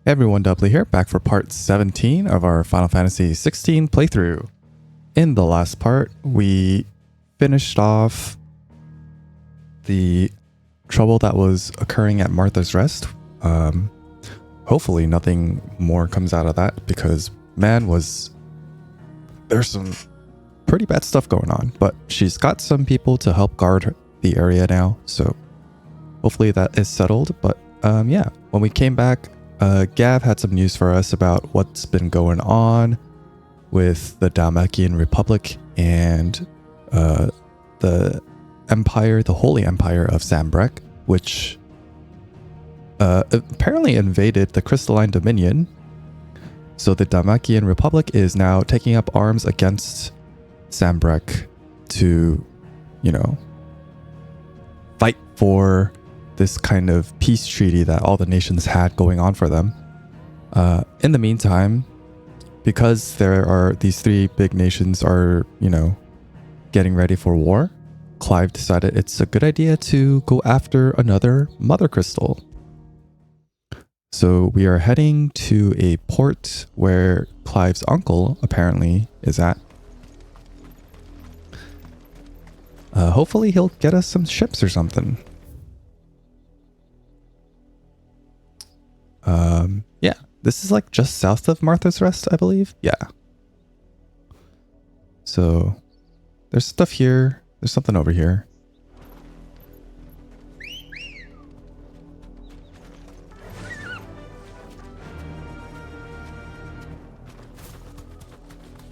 Hey everyone, Doubly here, back for part 17 of our Final Fantasy 16 playthrough. In the last part, we finished off the trouble that was occurring at Martha's Rest. Hopefully nothing more comes out of that, because man, there's some pretty bad stuff going on, but she's got some people to help guard the area now, so hopefully that is settled. But yeah, when we came back, Gav had some news for us about what's been going on with the Dalmakian Republic and the Empire, the Holy Empire of Zambrek, which apparently invaded the Crystalline Dominion. So the Dalmakian Republic is now taking up arms against Zambrek to, you know, fight for this kind of peace treaty that all the nations had going on for them. In the meantime, because there are these three big nations are, you know, getting ready for war, Clive decided it's a good idea to go after another Mother Crystal. So we are heading to a port where Clive's uncle apparently is at. Hopefully he'll get us some ships or something. Yeah, this is like just south of Martha's Rest, I believe. Yeah. So there's stuff here. There's something over here.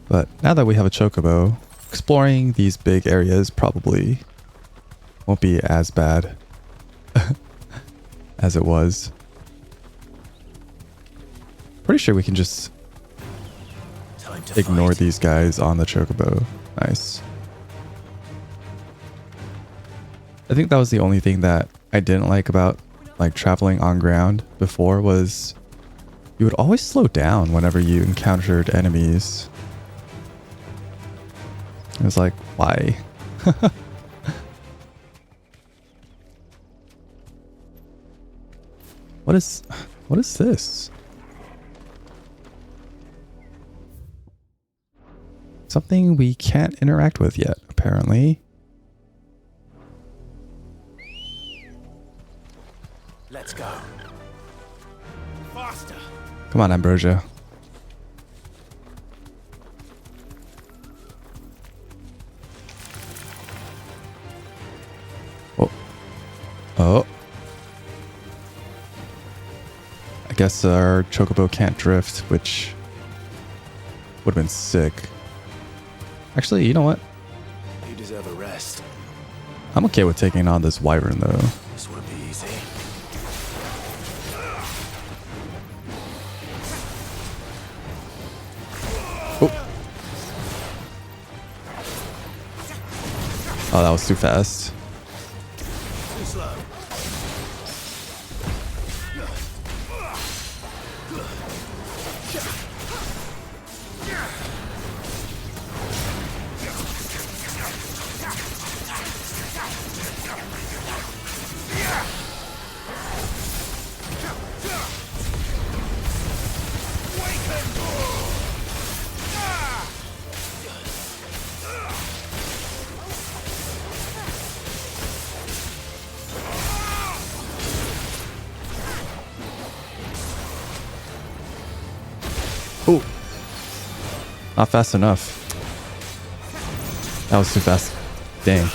But now that we have a chocobo, exploring these big areas probably won't be as bad as it was. Pretty sure we can just ignore these guys on the chocobo. Nice. I think that was the only thing that I didn't like about like traveling on ground before, was you would always slow down whenever you encountered enemies. It was like, why? What is this? Something we can't interact with yet, apparently. Let's go. Faster. Come on, Ambrosia. Oh. Oh. I guess our chocobo can't drift, which would have been sick. Actually, you know what? You deserve a rest. I'm okay with taking on this wyvern, though. This won't be easy. Oh. Oh, that was too fast. Too slow. Oh. Not fast enough. That was too fast. Dang. Too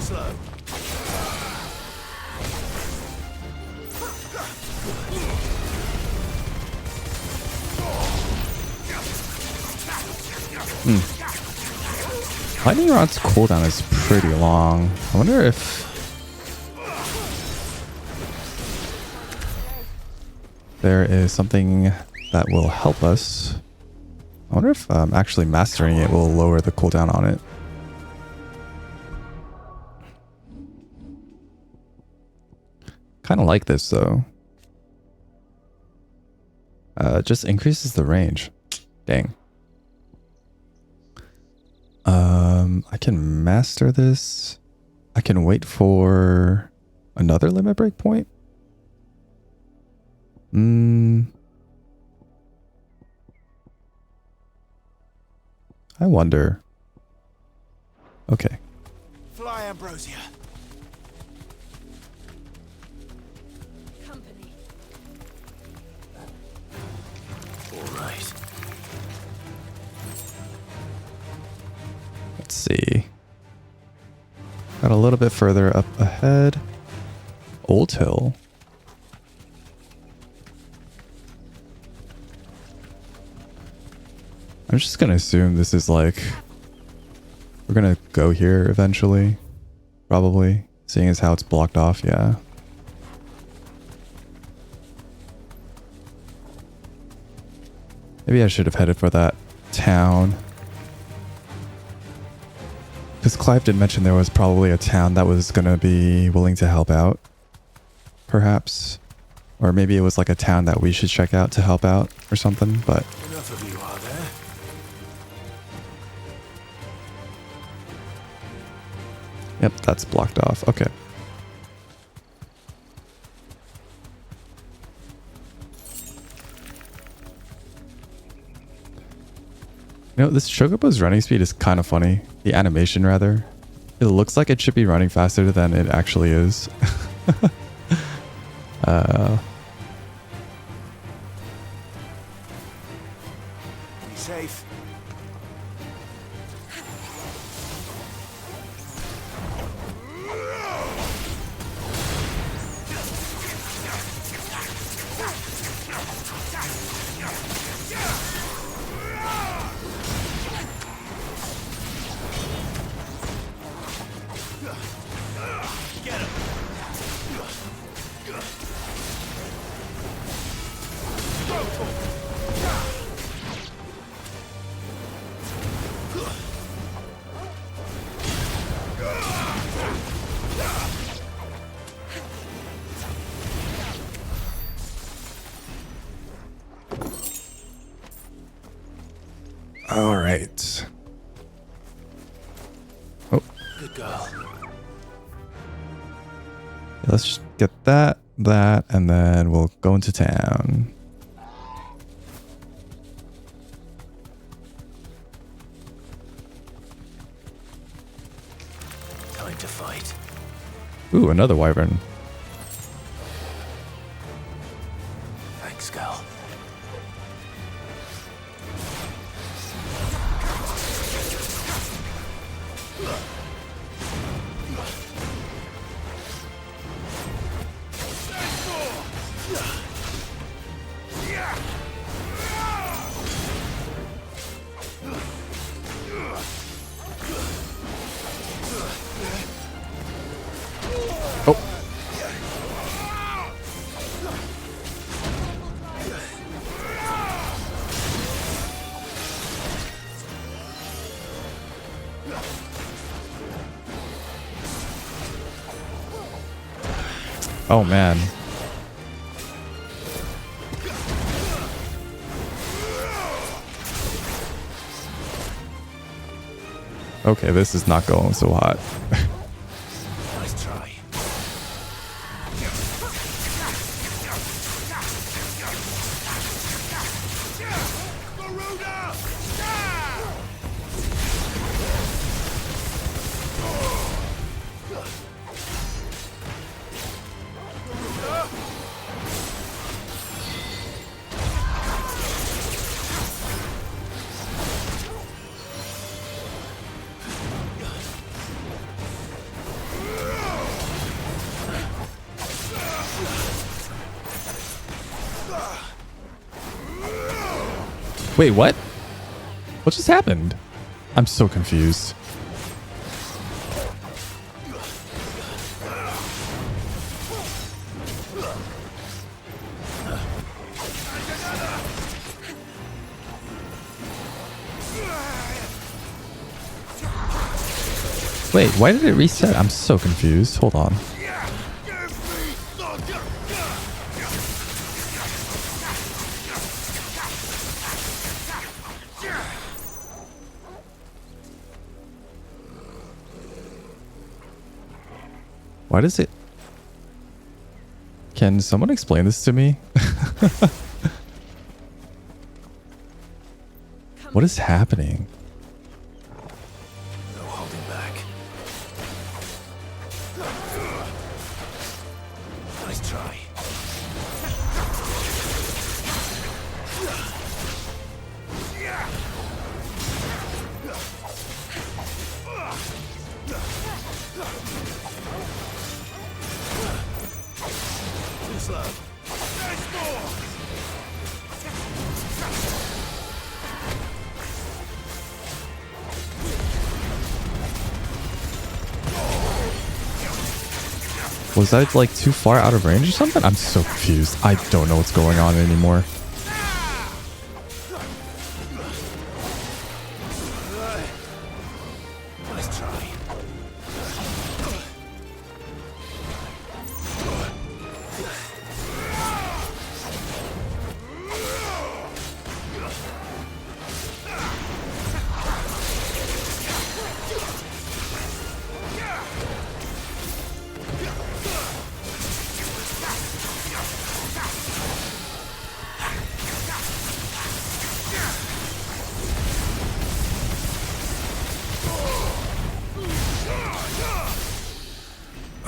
slow. Lightning Rod's cooldown is pretty long. I wonder if there is something that will help us. I wonder if actually mastering it will lower the cooldown on it. Kind of like this though. Just increases the range. Dang. I can master this. I can wait for another limit break point. I wonder. Okay. Fly, Ambrosia. Company. All right. Let's see. Got a little bit further up ahead. Auldhy. I'm just gonna assume this is like, we're gonna go here eventually, probably, seeing as how it's blocked off. Yeah. Maybe I should have headed for that town, because Clive did mention there was probably a town that was gonna be willing to help out, perhaps, or maybe it was like a town that we should check out to help out or something. But Enough of you, are there? yep, that's blocked off. Okay. You know, this Chocobo's running speed is kind of funny. The animation, rather. It looks like it should be running faster than it actually is. Be safe. All right. Oh, Good girl. let's just get that, and then we'll go into town. Time to fight. Ooh, another wyvern. Thanks, girl. Oh. Oh man. Okay, this is not going so hot. Nice try. Wait, what? What just happened? I'm so confused. Wait, why did it reset? I'm so confused. Hold on. Why does it... Can someone explain this to me? What is happening? No holding back. Nice try. Too slow. There's more. Was that like too far out of range or something? I'm so confused. I don't know what's going on anymore. Nice try.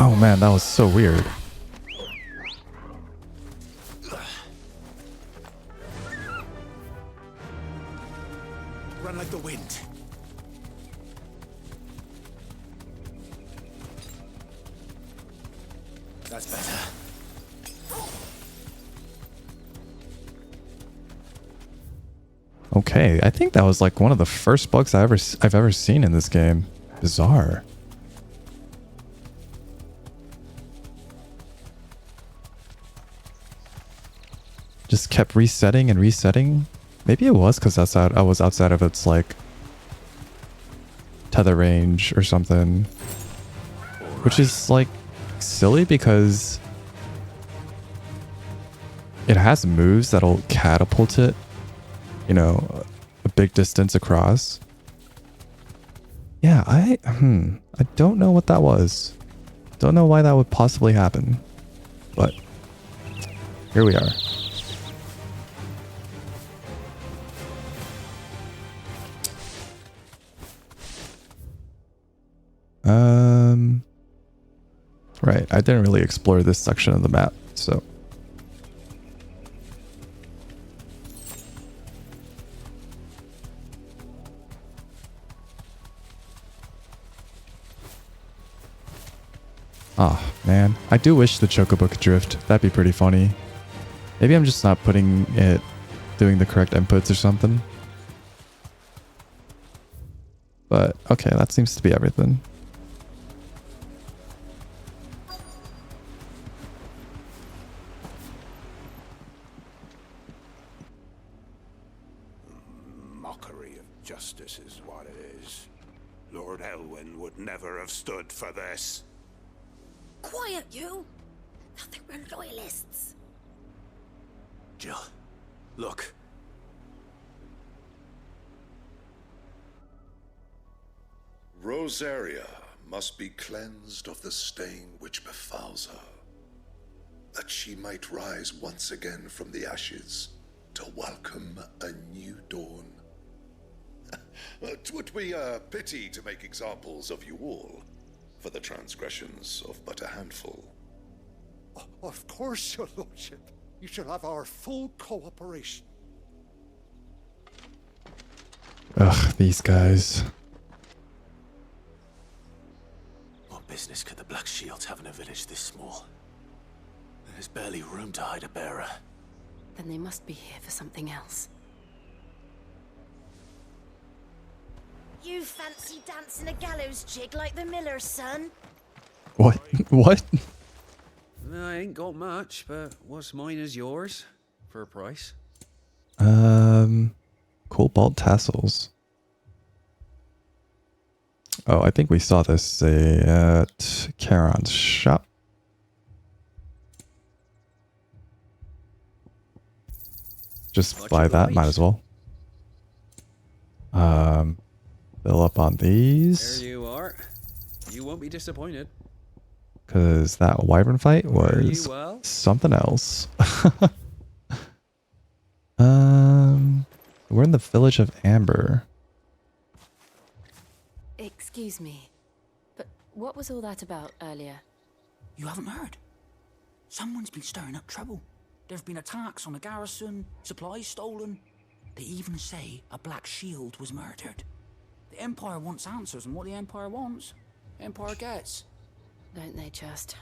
Oh man, that was so weird. Run like the wind. That's better. Okay, I think that was like one of the first bugs I've ever seen in this game. Bizarre. Just kept resetting and resetting. Maybe it was because I was outside of its like tether range or something, which is like silly because it has moves that'll catapult it, you know, a big distance across. Yeah, I don't know what that was. Don't know why that would possibly happen, but here we are. Right, I didn't really explore this section of the map, so. Ah, man. I do wish the Chocobo could drift. That'd be pretty funny. Maybe I'm just not doing the correct inputs or something. But, okay, that seems to be everything. Mockery of justice is what it is. Lord Elwyn would never have stood for this. Quiet, you! Nothing but loyalists. Jill, look. Rosaria must be cleansed of the stain which befouls her, that she might rise once again from the ashes to welcome a new dawn. 'Twould be a pity to make examples of you all, for the transgressions of but a handful. Of course, your lordship. You shall have our full cooperation. Ugh, these guys. What business could the Black Shields have in a village this small? There's barely room to hide a bearer. Then they must be here for something else. You fancy dancing a gallows jig like the miller's son? What? What? I ain't got much, but what's mine is yours for a price. Cobalt tassels. Oh, I think we saw this at Charon's shop. Just Much buy that, might obliged. as well. Fill up on There these. you are. You won't be disappointed. Because that wyvern fight Are you was well? something else. We're in the village of Amber. Excuse me, but what was all that about earlier? You haven't heard? Someone's been stirring up trouble. There've been attacks on the garrison, supplies stolen. They even say a Black Shield was murdered. The Empire wants answers, and what the Empire wants, the Empire gets. Don't they just?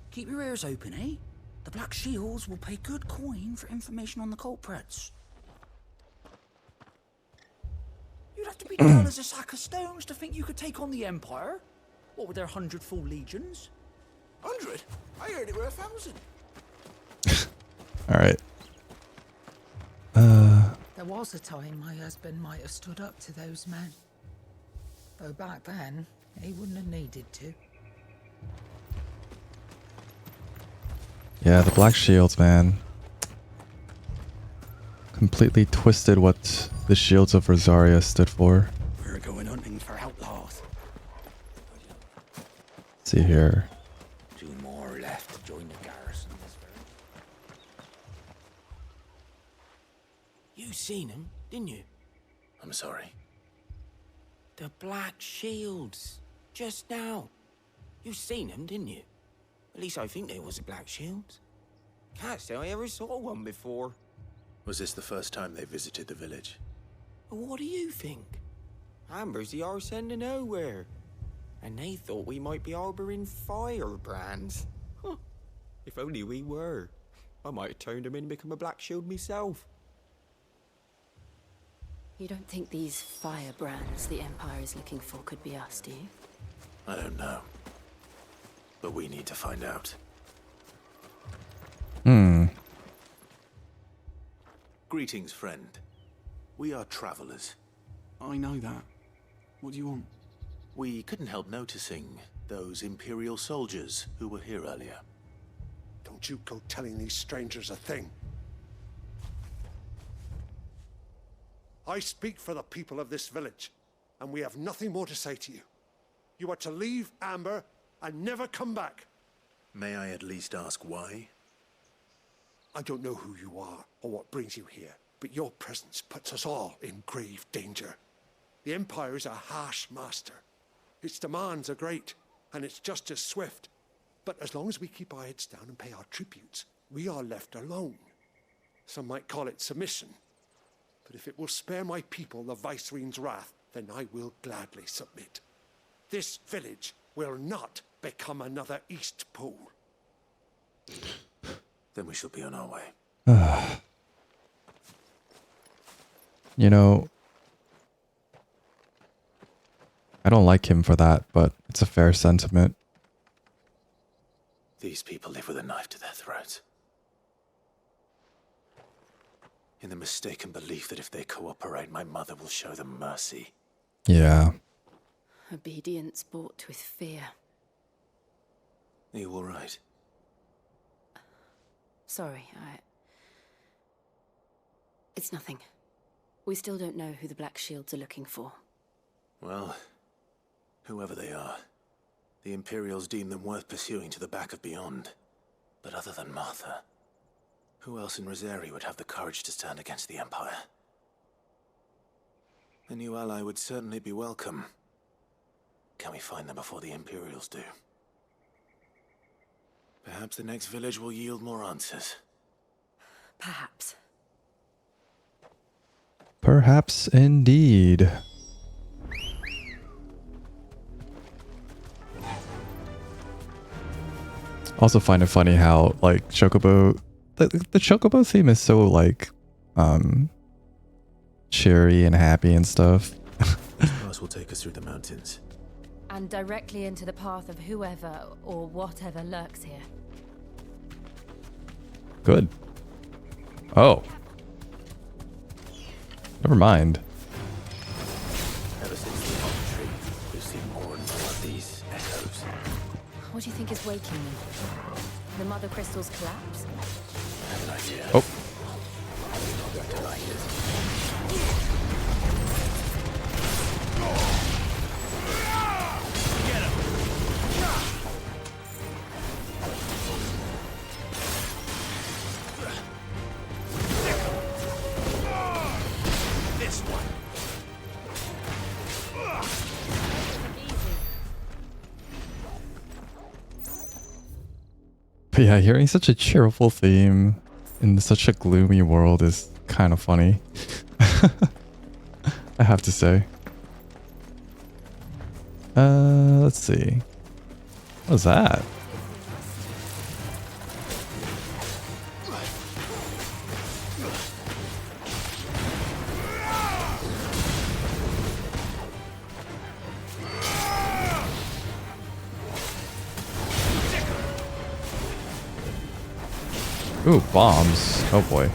Keep your ears open, eh? The Black Shields will pay good coin for information on the culprits. You'd have to be dull as a sack of stones to think you could take on the Empire. What with their 100 full legions? 100? I heard it were 1,000. All right. There was a time my husband might have stood up to those men. Though back then, he wouldn't have needed to. Yeah, the Black Shields, man. Completely twisted what the Shields of Rosaria stood for. We're going hunting for outlaws. Let's see here. 2 more left to join the garrison. You seen him, didn't you? I'm sorry. The Black Shields. Just now. You seen him, didn't you? At least I think they was a Black Shields. Can't say I ever saw one before. Was this the first time they visited the village? What do you think? Amber's the arse end of nowhere. And they thought we might be harboring firebrands. Huh. If only we were. I might have turned them in and become a Black Shield myself. You don't think these firebrands the Empire is looking for could be us, do you? I don't know. But we need to find out. Greetings, friend. We are travelers. I know that. What do you want? We couldn't help noticing those Imperial soldiers who were here earlier. Don't you go telling these strangers a thing. I speak for the people of this village, and we have nothing more to say to you. You are to leave Amber and never come back. May I at least ask why? I don't know who you are or what brings you here, but your presence puts us all in grave danger. The Empire is a harsh master. Its demands are great, and its justice swift. But as long as we keep our heads down and pay our tributes, we are left alone. Some might call it submission. But if it will spare my people the Viceroy's wrath, then I will gladly submit. This village will not become another East Pool. Then we shall be on our way. You know, I don't like him for that, but it's a fair sentiment. These people live with a knife to their throats. In the mistaken belief that if they cooperate, my mother will show them mercy. Yeah. Obedience bought with fear. Are you all right? Sorry, It's nothing. We still don't know who the Black Shields are looking for. Well, whoever they are, the Imperials deem them worth pursuing to the back of beyond. But other than Martha, who else in Rosaria would have the courage to stand against the Empire? A new ally would certainly be welcome. Can we find them before the Imperials do? Perhaps the next village will yield more answers. Perhaps. Perhaps indeed. Also find it funny how, like, Chocobo... The Chocobo theme is so, like, cheery and happy and stuff. This pass will take us through the mountains. And directly into the path of whoever or whatever lurks here. Good. Oh. Never mind. Ever since the palm tree, we've seen more and more of these echoes. What do you think is waking them? The Mother Crystal's collapse? I have an idea. Oh. You're not going to like this. But yeah, hearing such a cheerful theme in such a gloomy world is kind of funny. I have to say. Let's see. What was that? Ooh, bombs. Oh boy.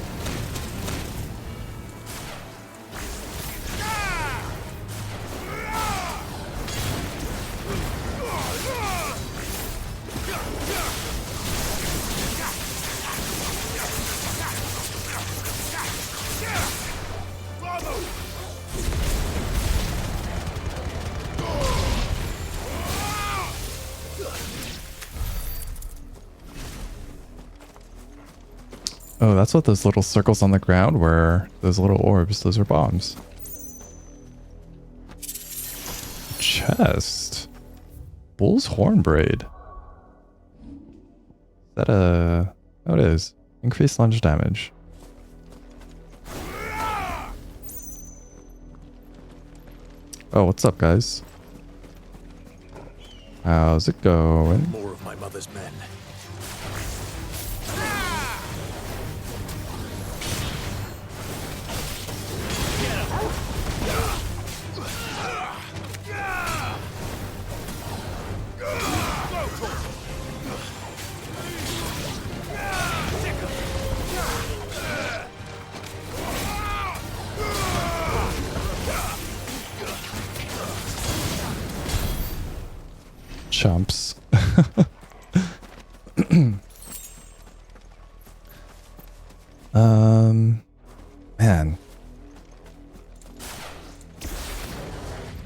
Oh, that's what those little circles on the ground were. Those little orbs. Those are bombs. Chest. Bull's horn braid. Is that a... Oh, it is. Increased lunge damage. Oh, what's up, guys? How's it going? More of my mother's men. Chumps. Man.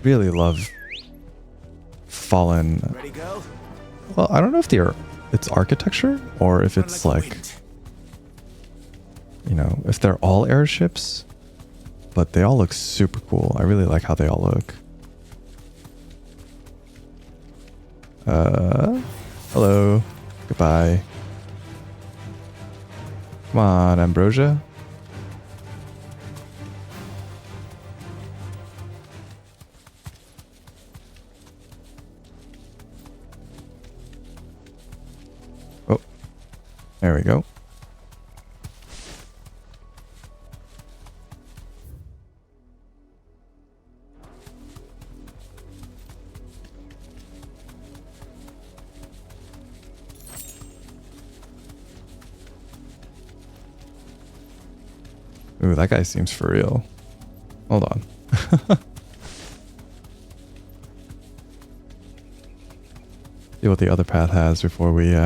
Really love Fallen. Ready, go? Well, I don't know if it's architecture or if it's like, you know, if they're all airships, but they all look super cool. I really like how they all look. Hello. Goodbye. Come on, Ambrosia. Oh, there we go. Ooh, that guy seems for real. Hold on. See what the other path has before we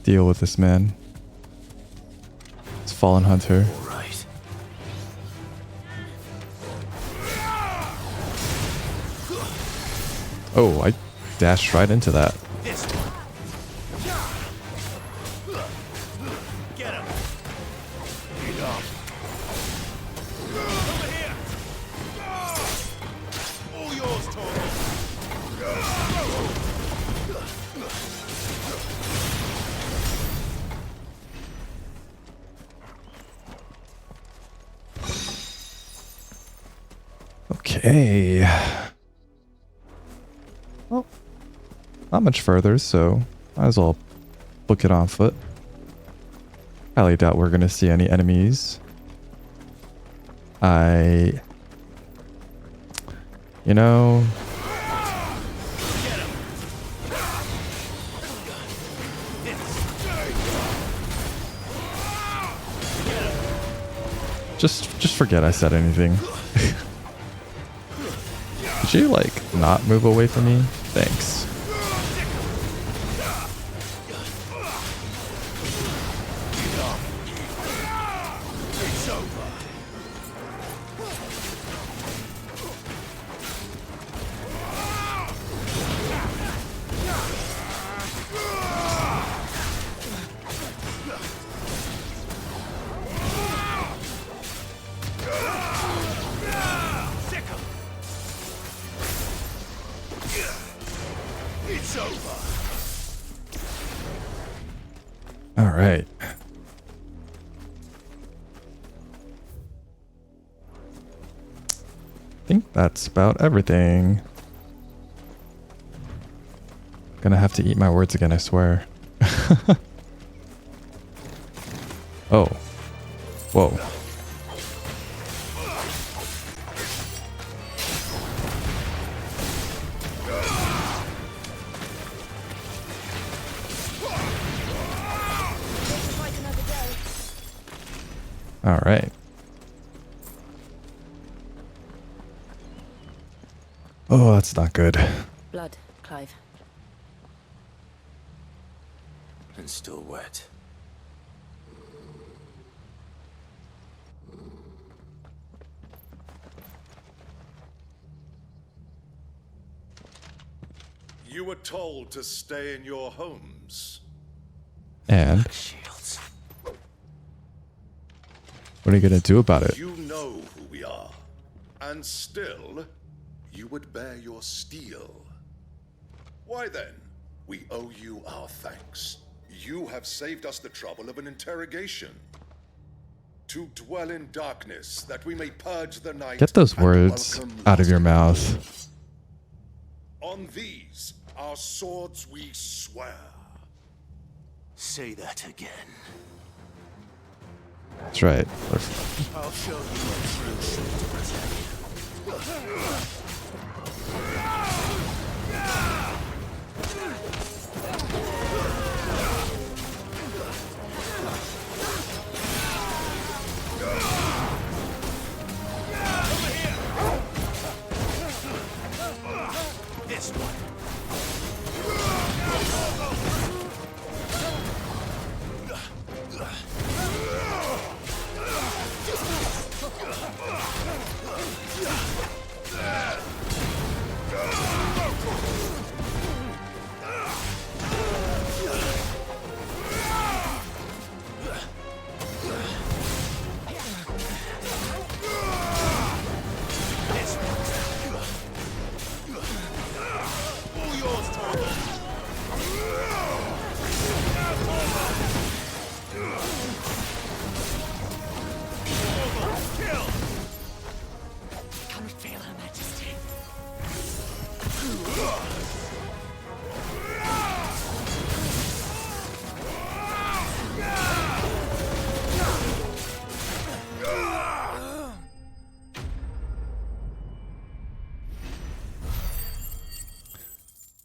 deal with this man. This fallen hunter. All right. Oh, I dashed right into that. This one. Get him. Lead off. Over here. All yours, Tony. Okay. Well, not much further, so might as well book it on foot. Highly doubt we're gonna see any enemies. You know, just forget I said anything. Could you like not move away from me? Thanks. It's over. It's over. All right. I think that's about everything. Gonna have to eat my words again, I swear. Oh. Whoa. All right. Oh, that's not good. Blood, Clive. And still wet. You were told to stay in your homes. And Shields. what are you gonna do about it? You know who we are. And still, you would bear your steel. Why then, we owe you our thanks. You have saved us the trouble of an interrogation. To dwell in darkness, that we may purge the night. Get those and words welcome out of your lost mouth. souls. On these, our swords we swear. Say that again. That's right. I'll show you what true should protect. This one.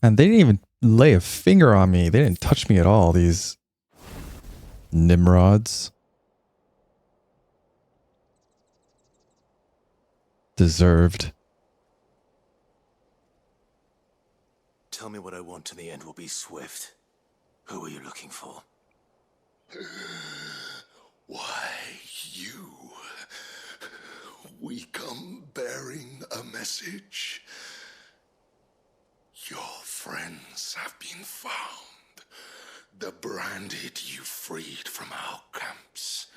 And they didn't even lay a finger on me. They didn't touch me at all, these Nimrods. Deserved. Tell me what I want and the end will be swift. Who are you looking for? Why, you. We come bearing a message. Your friends have been found. The branded you freed from our camps.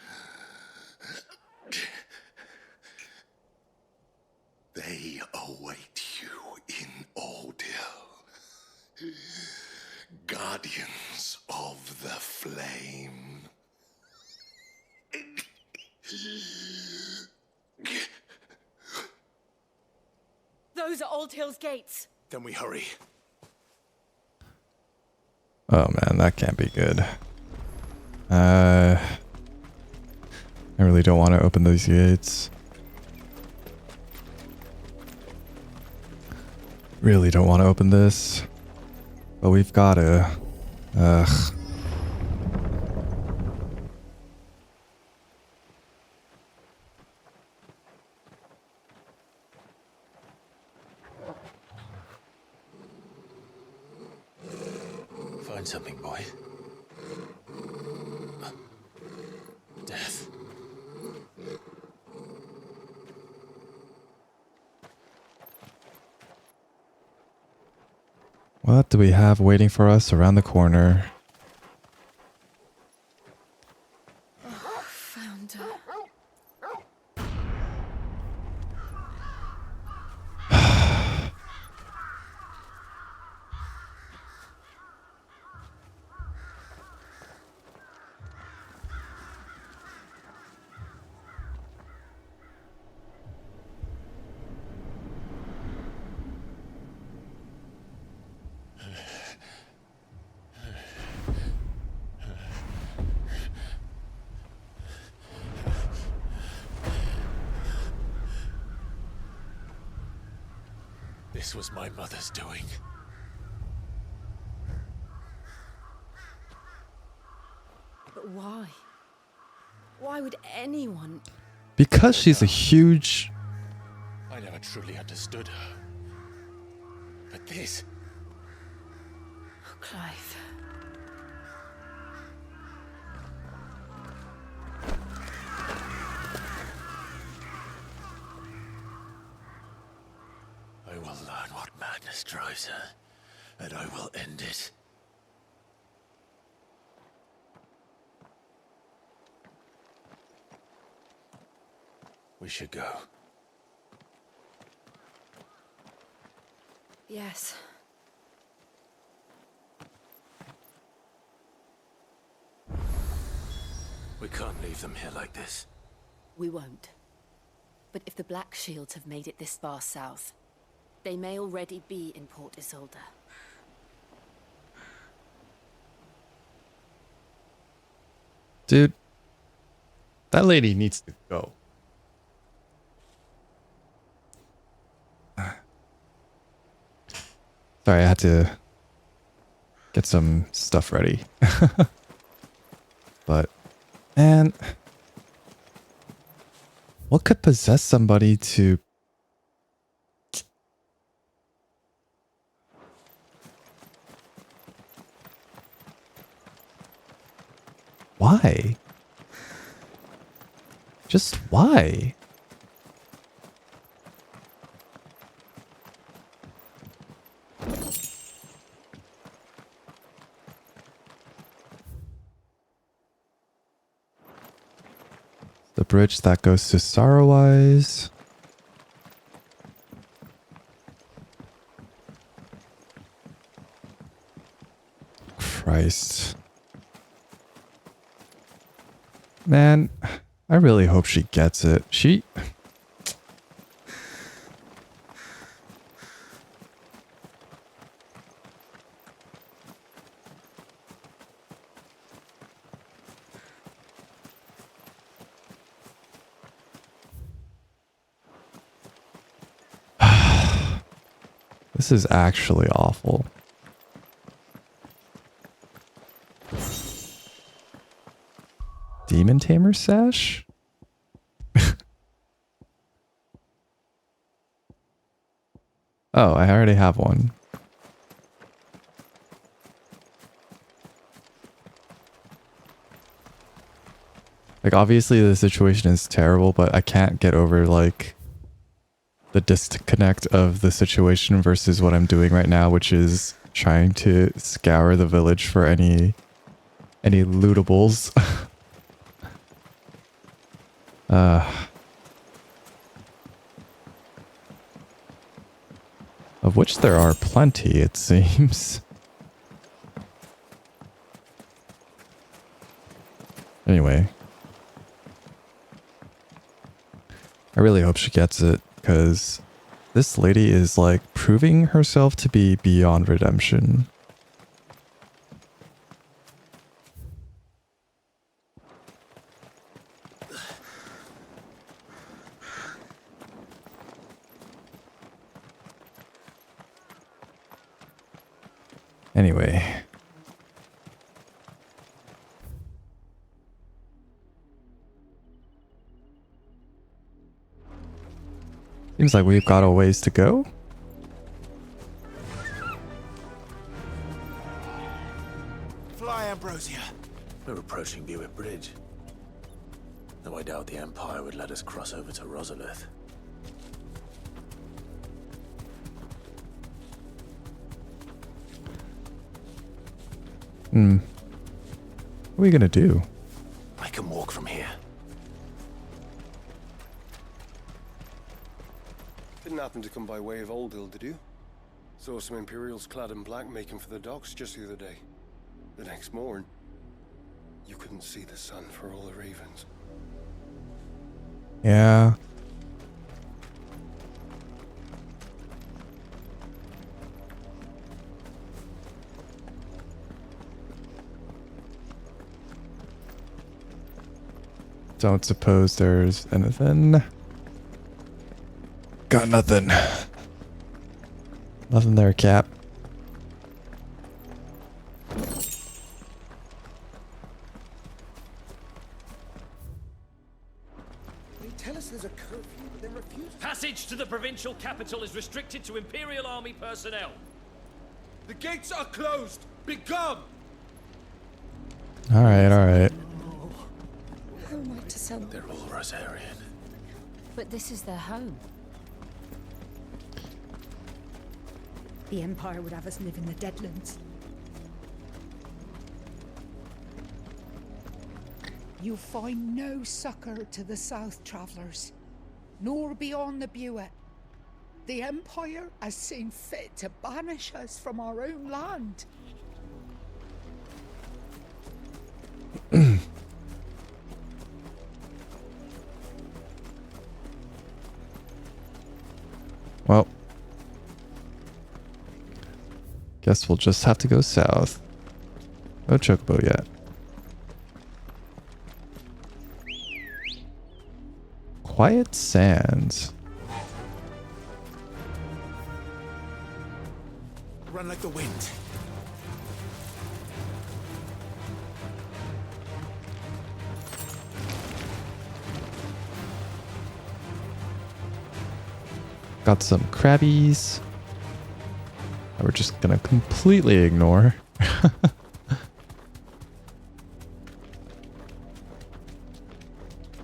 They await you in Auldhy. Guardians of the Flame. Those are Auldhill's gates. Then we hurry. Oh man, that can't be good. I really don't want to open these gates. Really don't want to open this. But we've got to. Ugh. Find something, boy. Death. What do we have waiting for us around the corner? Found her. This was my mother's doing. But why? Why would anyone... Because she's a huge... I never truly understood her. But this... Oh, Clive. I will learn what madness drives her, and I will end it. We should go. Yes. We can't leave them here like this. We won't. But if the Black Shields have made it this far south, they may already be in Port Isoldel. Dude, that lady needs to go. Sorry, I had to get some stuff ready. But, man, what could possess somebody to... Why? Just why? The bridge that goes to Sorrowwise. Christ. Man, I really hope she gets it. She... This is actually awful. Demon Tamer Sash? Oh, I already have one. Like, obviously the situation is terrible, but I can't get over, like, the disconnect of the situation versus what I'm doing right now, which is trying to scour the village for any lootables. Of which there are plenty, it seems. Anyway. I really hope she gets it, because this lady is, like, proving herself to be beyond redemption. Anyway. Seems like we've got a ways to go. Fly, Ambrosia. We're approaching Buick Bridge. Though I doubt the Empire would let us cross over to Rosalith. What are we gonna do? I can walk from here. Didn't happen to come by way of Auldhy, did you? Saw some Imperials clad in black making for the docks just the other day. The next morn, you couldn't see the sun for all the ravens. Yeah. Don't suppose there's anything. Got nothing. Nothing there, Cap. They tell us there's a curfew, but then refuse. Passage to the provincial capital is restricted to Imperial Army personnel. The gates are closed. Be gone. All right, all right. Who am I to sell? They're all Rosarian. But this is their home. The Empire would have us live in the Deadlands. You'll find no succor to the South Travellers, nor beyond the Buet. The Empire has seen fit to banish us from our own land. Well, guess we'll just have to go south. No chocobo yet. Quiet Sands. Run like the wind. Got some crabbies. That we're just gonna completely ignore. Is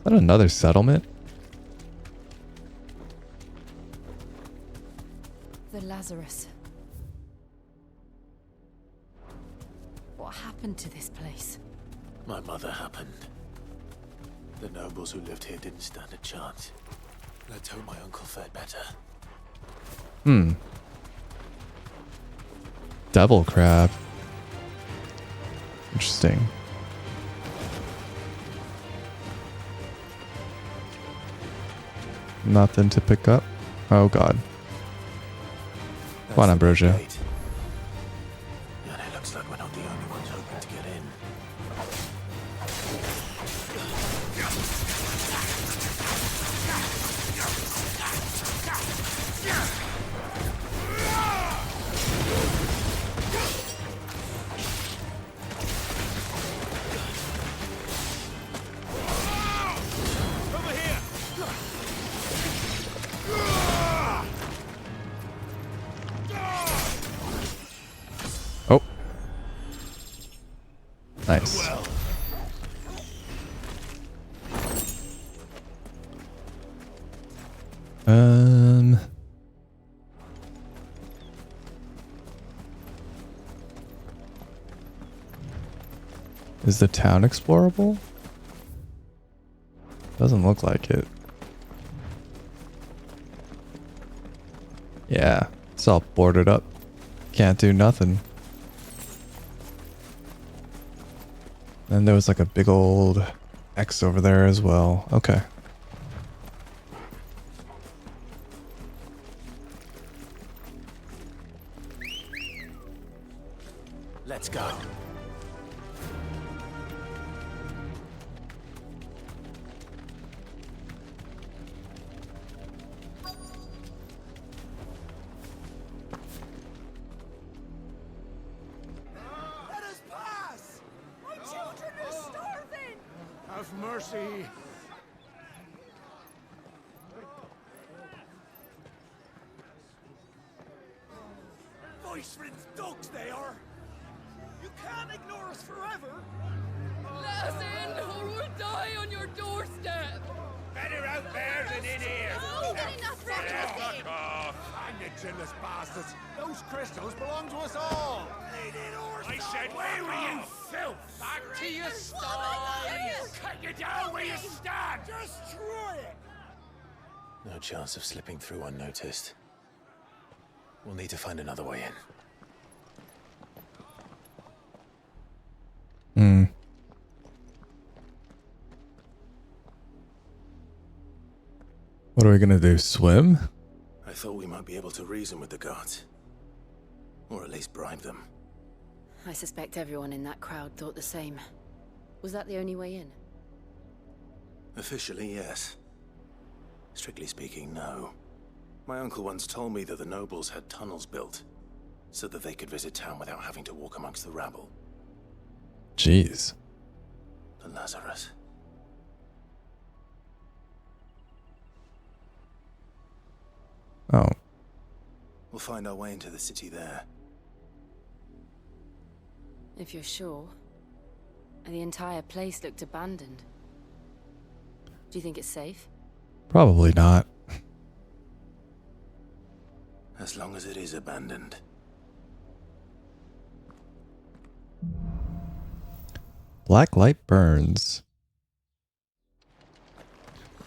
that another settlement? The Lazarus. What happened to this place? My mother happened. The nobles who lived here didn't stand a chance. Let's hope my uncle fared better. Devil crab. Interesting. Nothing to pick up. Oh god. Come on, Ambrosia. And it looks like we're not the only ones hoping to get in. Oh. Nice. Is the town explorable? Doesn't look like it. Yeah, it's all boarded up. Can't do nothing. And there was like a big old X over there as well. Okay. Let's go. Let us pass! My children are starving! Have mercy! Voice-ridden dogs they are! You can't ignore us forever! Let us in, or we'll die on your doorstep! Better out there than in here. Oh, get enough for everything! Hang the chinless bastards! Those crystals belong to us all! I said, where were you, filth? Back to your sties! Cut you down where you stand! Destroy it! No chance of slipping through unnoticed. We'll need to find another way in. What are we gonna do? Swim? I thought we might be able to reason with the guards. Or at least bribe them. I suspect everyone in that crowd thought the same. Was that the only way in? Officially, yes. Strictly speaking, no. My uncle once told me that the nobles had tunnels built so that they could visit town without having to walk amongst the rabble. Jeez. The Lazarus. Oh. We'll find our way into the city there. If you're sure. The entire place looked abandoned. Do you think it's safe? Probably not. As long as it is abandoned. Black light burns.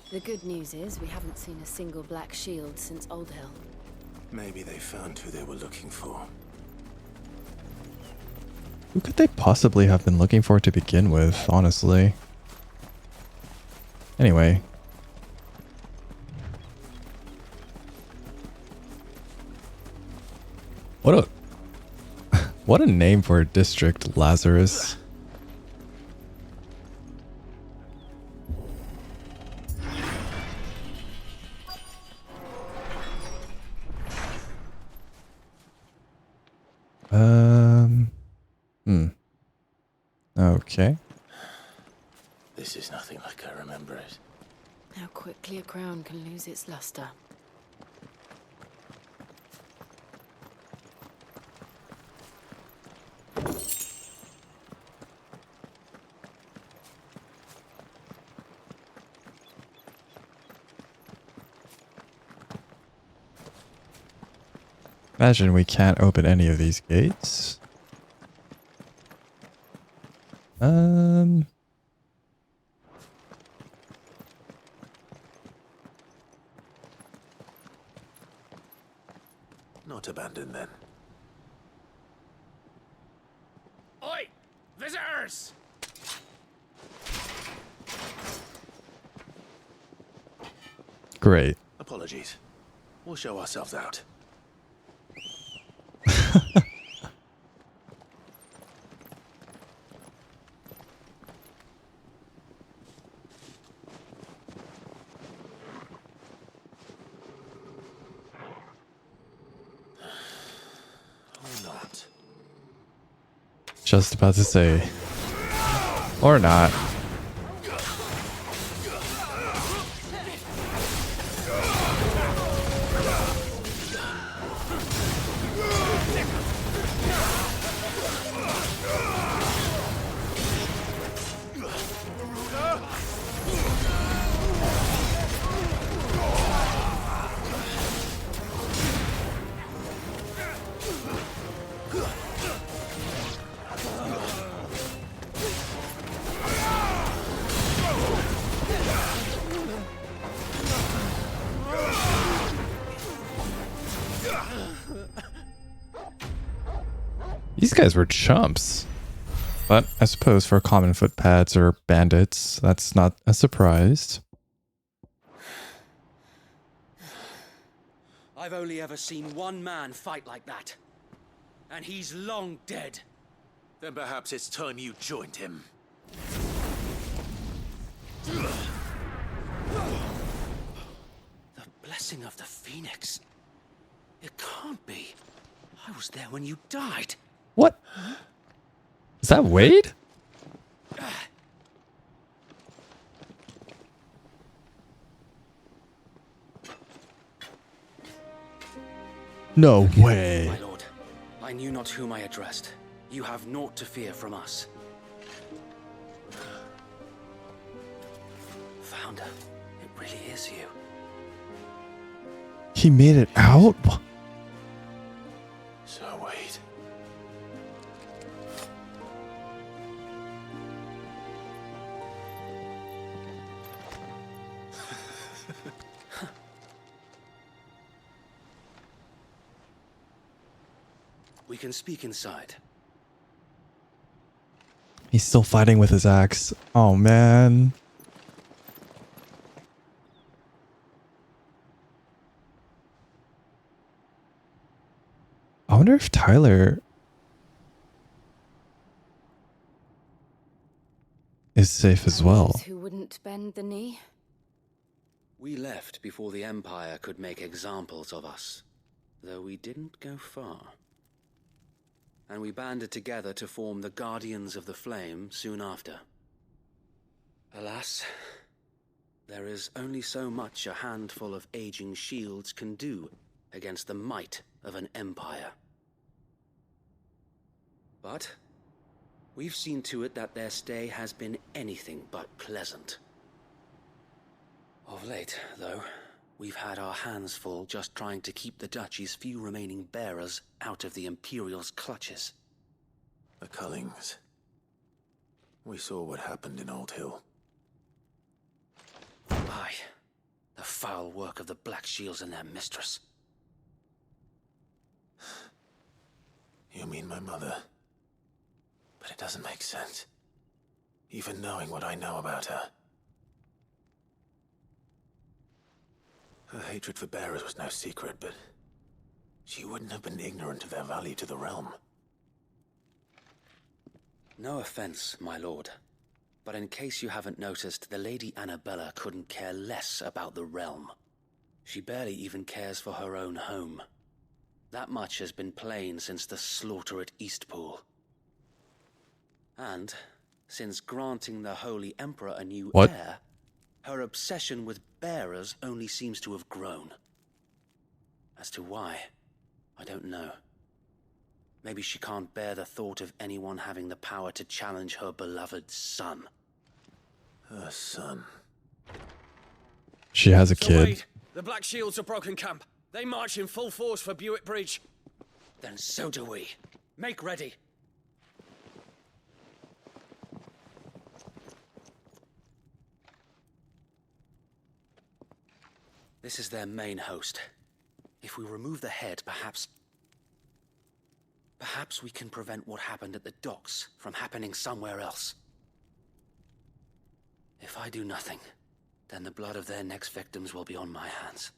The good news is we haven't seen a single black shield since Auldhy. Maybe they found who they were looking for. Who could they possibly have been looking for to begin with, honestly? Anyway. What a name for a district, Lazarus. Okay. This is nothing like I remember it. How quickly a crown can lose its luster. Imagine we can't open any of these gates. Not abandoned then. Oi! Visitors! Great. Apologies. We'll show ourselves out. Or not. Just about to say. Or not. These guys were chumps. But I suppose for common footpads or bandits, that's not a surprise. I've only ever seen one man fight like that. And he's long dead. Then perhaps it's time you joined him. The blessing of the Phoenix. It can't be. I was there when you died. What? Is that Wade? No way. My lord, I knew not whom I addressed. You have naught to fear from us. Founder, it really is you. He made it out? So wait. We can speak inside. He's still fighting with his axe. Oh, man. I wonder if Tyler is safe as well. Those who wouldn't bend the knee. We left before the Empire could make examples of us, though we didn't go far. And we banded together to form the Guardians of the Flame soon after. Alas, there is only so much a handful of aging shields can do against the might of an empire. But we've seen to it that their stay has been anything but pleasant. Of late, though, we've had our hands full just trying to keep the Duchy's few remaining bearers out of the Imperial's clutches. The Cullings. We saw what happened in Auldhy. Aye, the foul work of the Black Shields and their mistress. You mean my mother? But it doesn't make sense. Even knowing what I know about her. Her hatred for bearers was no secret, but she wouldn't have been ignorant of their value to the realm. No offense, my lord, but in case you haven't noticed, the Lady Annabella couldn't care less about the realm. She barely even cares for her own home. That much has been plain since the slaughter at Eastpool. And, since granting the Holy Emperor a new heir, her obsession with bearers only seems to have grown. As to why, I don't know. Maybe she can't bear the thought of anyone having the power to challenge her beloved son. Her son? She has a Sir kid. Wade, the Black Shields have broken camp. They march in full force for Buick Bridge. Then so do we. Make ready. This is their main host. If we remove the head, perhaps we can prevent what happened at the docks from happening somewhere else. If I do nothing, then the blood of their next victims will be on my hands.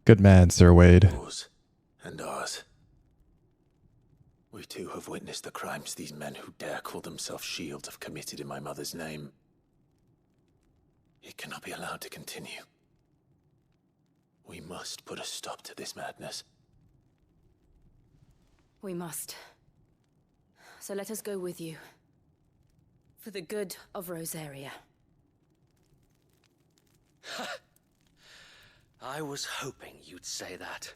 Good man, Sir Wade. Yours and ours. We too have witnessed the crimes these men who dare call themselves shields have committed in my mother's name. It cannot be allowed to continue. We must put a stop to this madness. We must. So let us go with you. For the good of Rosaria. I was hoping you'd say that.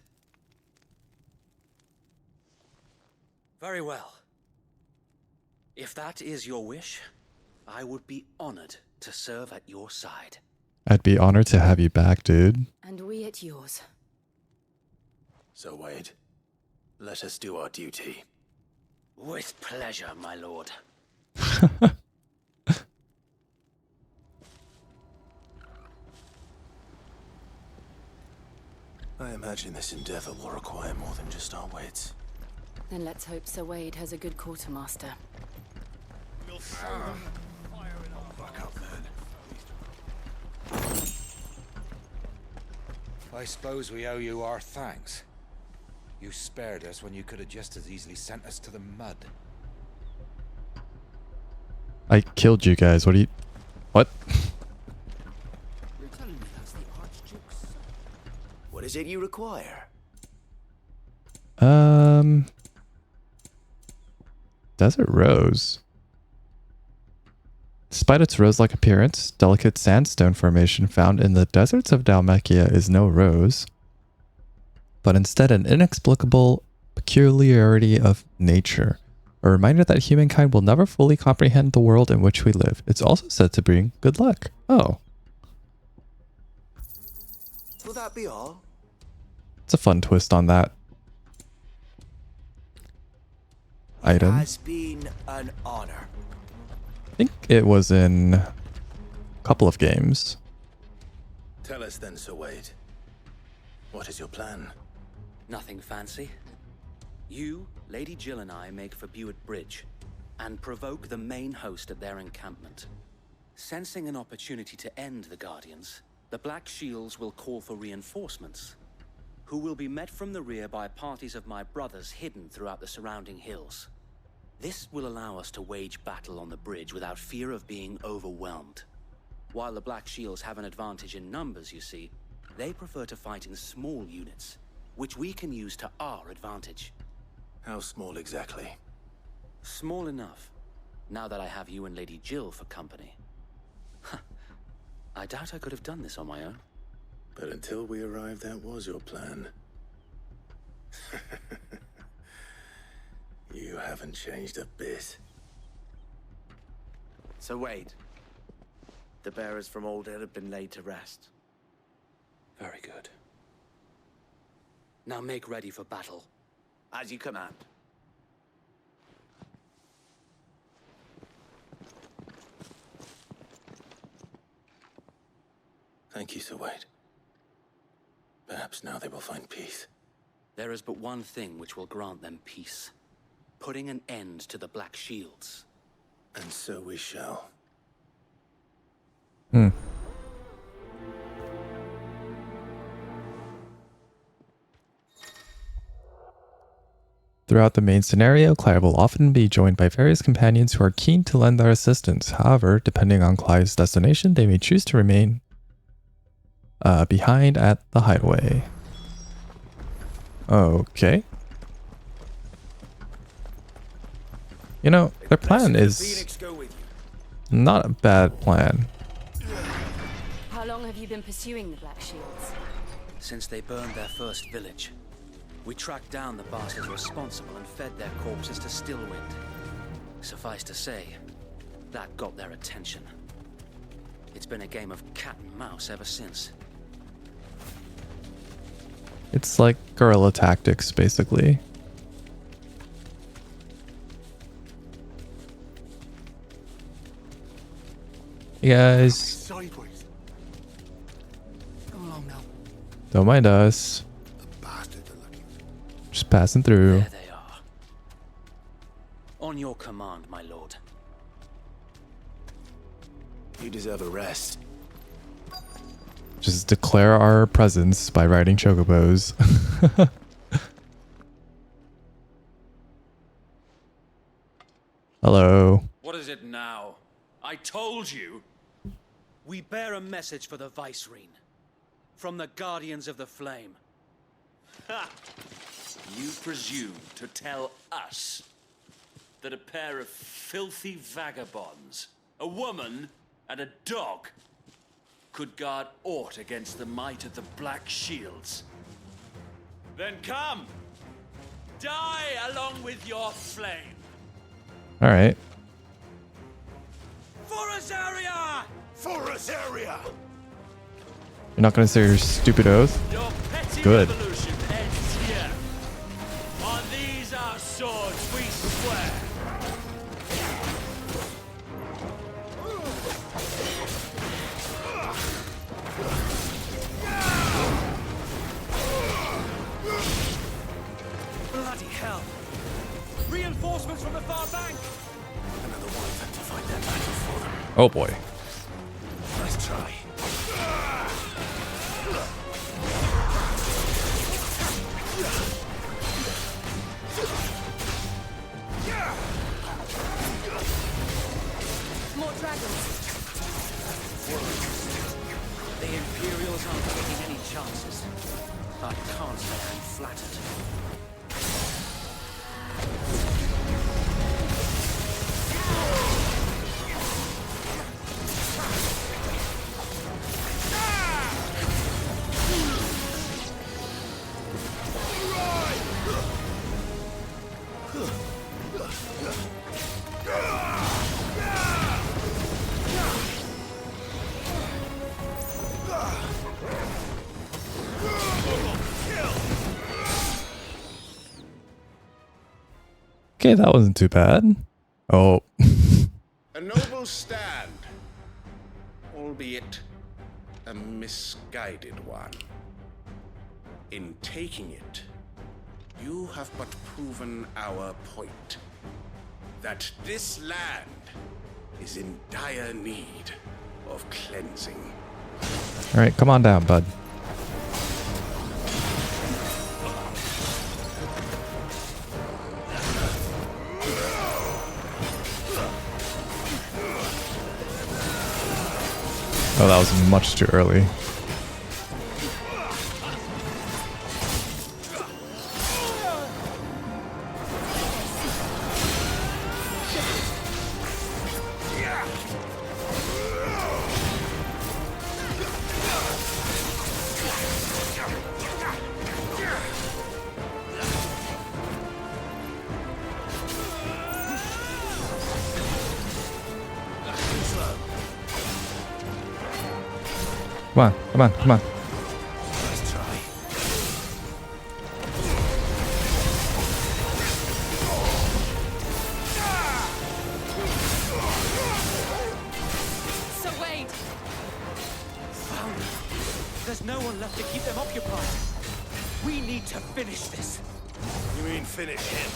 Very well. If that is your wish, I would be honored to serve at your side. I'd be honored to have you back, dude. And we at yours. So, Wade, let us do our duty. With pleasure, my lord. I imagine this endeavor will require more than just our wits. Then let's hope Sir Wade has a good quartermaster. We'll Back up, man. I suppose we owe you our thanks. You spared us when you could have just as easily sent us to the mud. I killed you guys. What do you... What? You're telling me that's the Archduke's son? What is it you require? Desert Rose. Despite its rose-like appearance, delicate sandstone formation found in the deserts of Dalmacia is no rose, but instead an inexplicable peculiarity of nature. A reminder that humankind will never fully comprehend the world in which we live. It's also said to bring good luck. Oh. Will that be all? It's a fun twist on that. Item. It has been an honor. I think it was in a couple of games. Tell us then, Sir Wade. What is your plan? Nothing fancy. You, Lady Jill and I make for Buick Bridge and provoke the main host at their encampment. Sensing an opportunity to end the Guardians, the Black Shields will call for reinforcements, who will be met from the rear by parties of my brothers hidden throughout the surrounding hills. This will allow us to wage battle on the bridge without fear of being overwhelmed. While the Black Shields have an advantage in numbers, you see, they prefer to fight in small units, which we can use to our advantage. How small exactly? Small enough, now that I have you and Lady Jill for company. I doubt I could have done this on my own. But until we arrived, that was your plan. You haven't changed a bit. So wait. The bearers from Auldhy have been laid to rest. Very good. Now make ready for battle. As you command. Thank you, Sir Wade. Perhaps now they will find peace. There is but one thing which will grant them peace. Putting an end to the Black Shields. And so we shall. Throughout the main scenario, Clive will often be joined by various companions who are keen to lend their assistance. However, depending on Clive's destination, they may choose to remain behind at the hideaway. Okay. You know, their plan is not a bad plan. How long have you been pursuing the Black Shields? Since they burned their first village. We tracked down the bastards responsible and fed their corpses to Stillwind. Suffice to say, that got their attention. It's been a game of cat and mouse ever since. It's like guerrilla tactics, basically. Hey guys. Sideways. Come along now. Don't mind us. Just passing through. There they are. On your command, my lord. You deserve a rest. Just declare our presence by riding chocobos. Hello. What is it now? I told you. We bear a message for the Vicereine. From the Guardians of the Flame. Ha! You presume to tell us that a pair of filthy vagabonds, a woman and a dog, could guard aught against the might of the Black Shields? Then come! Die along with your flame! Alright. For Azaria! For Azaria! You're not gonna say your stupid oath? Your petty Good. revolution ends here. On these our swords we swear. Bloody hell! Reinforcements from the far bank! Another one had to fight their battle for them. Oh boy. Nice try. More dragons. The Imperials aren't taking any chances. I can't say I'm flattered. Okay, that wasn't too bad. Oh. A noble stand, albeit a misguided one. In taking it, you have but proven our point. That this land is in dire need of cleansing. Alright, come on down, bud. Oh, that was much too early. Come on, come on, come on. Let's try. So wait! Found them. There's no one left to keep them occupied. We need to finish this. You mean finish him?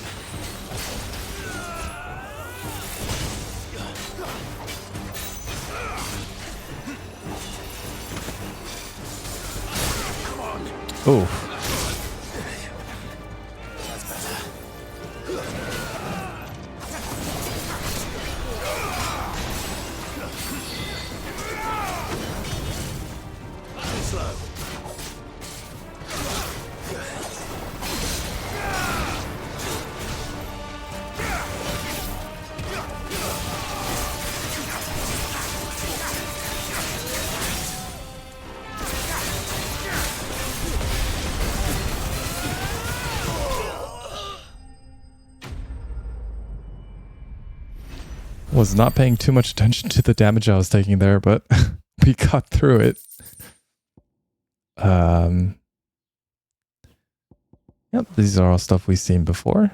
Ooh. That's better. Too slow. Was not paying too much attention to the damage I was taking there, but we got through it. Yep, these are all stuff we've seen before.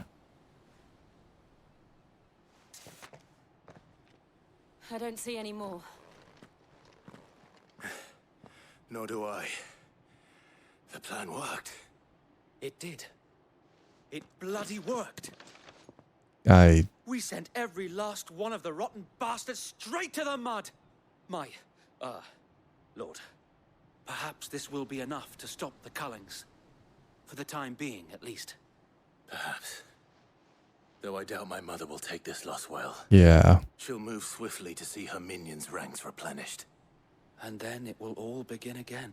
I don't see any more. Nor do I. The plan worked. It did. It bloody worked. We sent every last one of the rotten bastards straight to the mud. My, Lord, perhaps this will be enough to stop the Cullings. For the time being, at least. Perhaps. Though I doubt my mother will take this loss well. Yeah. She'll move swiftly to see her minions' ranks replenished. And then it will all begin again.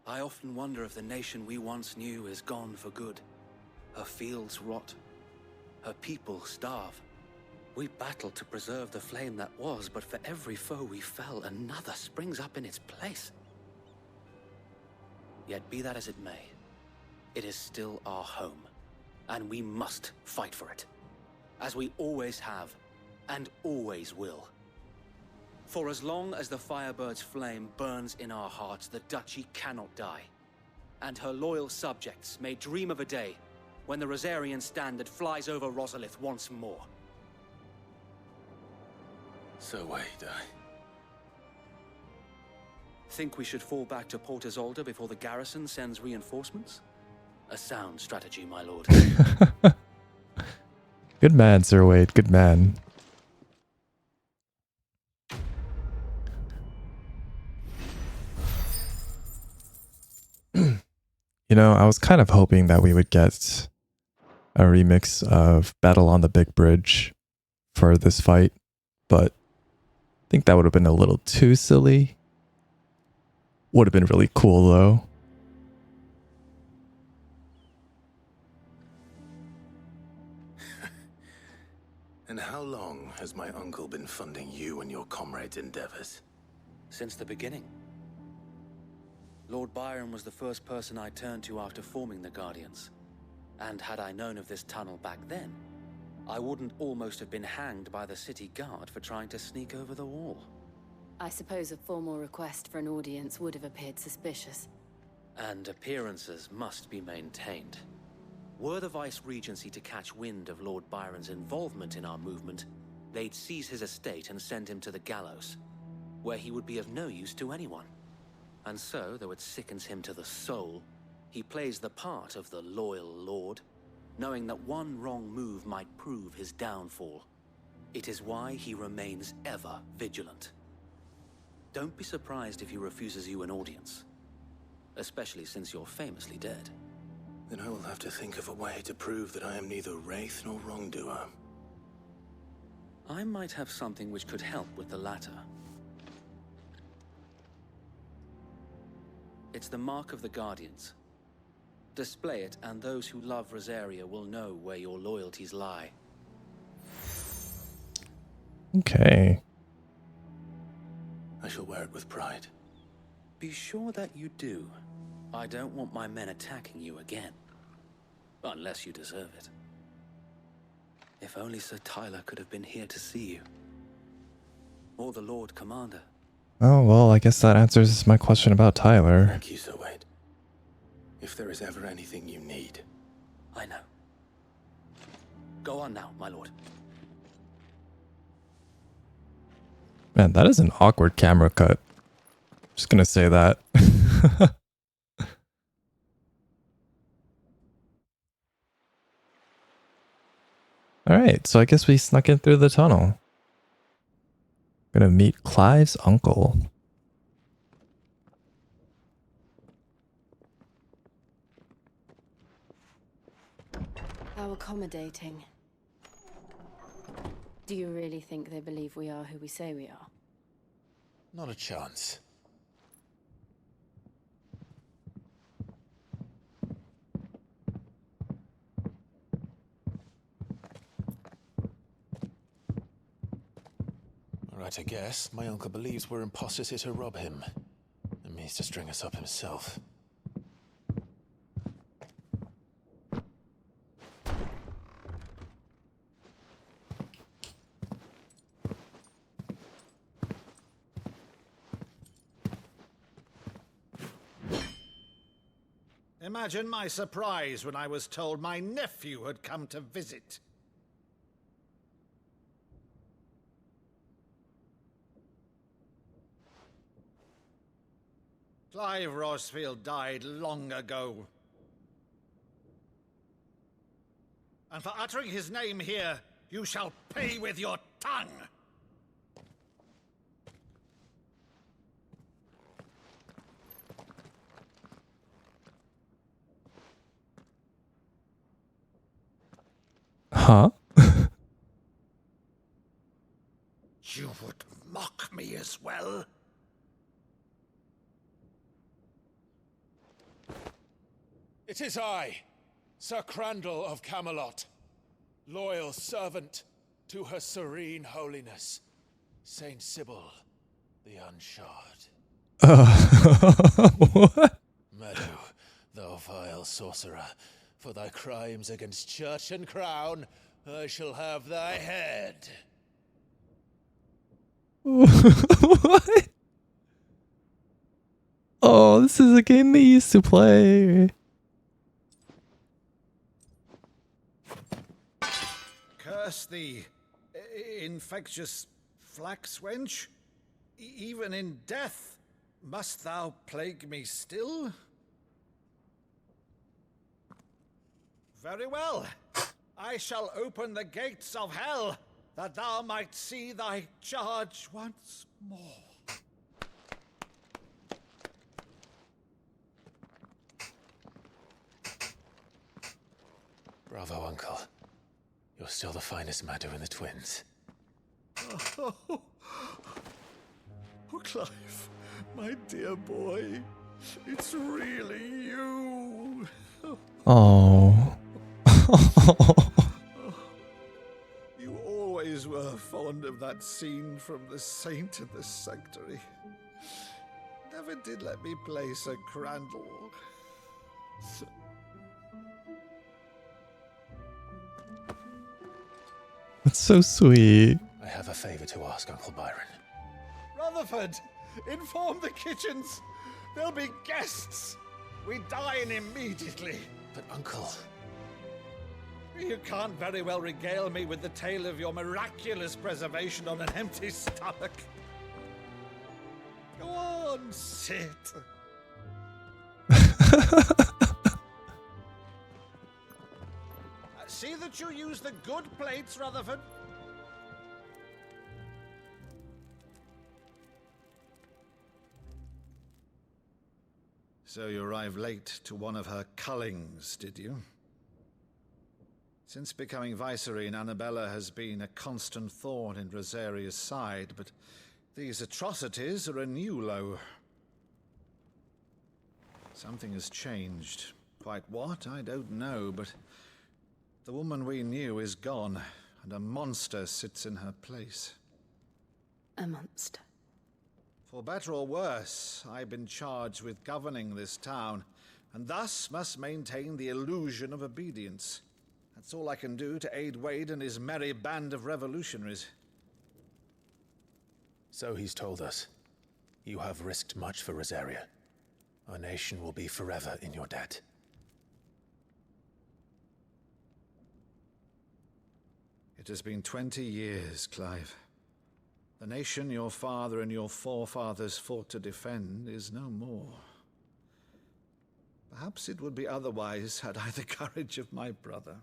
I often wonder if the nation we once knew is gone for good. Her fields rot. Her people starve. We battled to preserve the flame that was, but for every foe we fell, another springs up in its place. Yet be that as it may, it is still our home, and we must fight for it, as we always have, and always will. For as long as the Firebird's flame burns in our hearts, the Duchy cannot die, and her loyal subjects may dream of a day when the Rosarian standard flies over Rosalith once more. So wait, Think we should fall back to Port Isoldel before the garrison sends reinforcements? A sound strategy, my lord. Good man, Sir Wade. Good man. You know, I was kind of hoping that we would get a remix of Battle on the Big Bridge for this fight, but I think that would have been a little too silly. Would have been really cool, though. And how long has my uncle been funding you and your comrades' endeavors? Since the beginning. Lord Byron was the first person I turned to after forming the Guardians. And had I known of this tunnel back then, I wouldn't almost have been hanged by the city guard for trying to sneak over the wall. I suppose a formal request for an audience would have appeared suspicious. And appearances must be maintained. Were the Vice-Regency to catch wind of Lord Byron's involvement in our movement, they'd seize his estate and send him to the gallows, where he would be of no use to anyone. And so, though it sickens him to the soul, he plays the part of the loyal lord, knowing that one wrong move might prove his downfall. It is why he remains ever vigilant. Don't be surprised if he refuses you an audience, especially since you're famously dead. Then I will have to think of a way to prove that I am neither wraith nor wrongdoer. I might have something which could help with the latter. It's the mark of the Guardians. Display it, and those who love Rosaria will know where your loyalties lie. Okay. I shall wear it with pride. Be sure that you do. I don't want my men attacking you again. Unless you deserve it. If only Sir Tyler could have been here to see you. Or the Lord Commander. Oh, well, I guess that answers my question about Tyler. Thank you, Sir Wade. If there is ever anything you need. I know. Go on now, my lord. Man, that is an awkward camera cut. Just gonna say that. Alright, so I guess we snuck in through the tunnel. Gonna meet Clive's uncle. How accommodating. Do you really think they believe we are who we say we are? Not a chance. Right, I guess. My uncle believes we're imposters here to rob him. And means to string us up himself. Imagine my surprise when I was told my nephew had come to visit. Clive Rosfield died long ago. And for uttering his name here, you shall pay with your tongue! Huh? You would mock me as well? It is I, Sir Crandall of Camelot, loyal servant to Her Serene Holiness, Saint Sybil the Unshod. What? Meadow, thou vile sorcerer, for thy crimes against church and crown, I shall have thy head. What? Oh, this is a game they used to play. Curse thee, infectious flax wench. Even in death, must thou plague me still? Very well. I shall open the gates of hell, that thou might see thy charge once more. Bravo, Uncle. You're still the finest Maddu in the twins. Oh, Clive, my dear boy, it's really you. Oh. You always were fond of that scene from The Saint in the Sanctuary. Never did let me play Sir Crandall. That's so sweet. I have a favor to ask, Uncle Byron. Rutherford, inform the kitchens. There'll be guests. We dine immediately. But, Uncle... You can't very well regale me with the tale of your miraculous preservation on an empty stomach. Go on, sit. See that you use the good plates, Rutherford. So you arrived late to one of her cullings, did you? Since becoming Vicereine, Annabella has been a constant thorn in Rosaria's side, but these atrocities are a new low. Something has changed. Quite what, I don't know, but the woman we knew is gone, and a monster sits in her place. A monster. For better or worse, I've been charged with governing this town, and thus must maintain the illusion of obedience. That's all I can do to aid Wade and his merry band of revolutionaries. So he's told us. You have risked much for Rosaria. Our nation will be forever in your debt. It has been 20 years, Clive. The nation your father and your forefathers fought to defend is no more. Perhaps it would be otherwise had I the courage of my brother.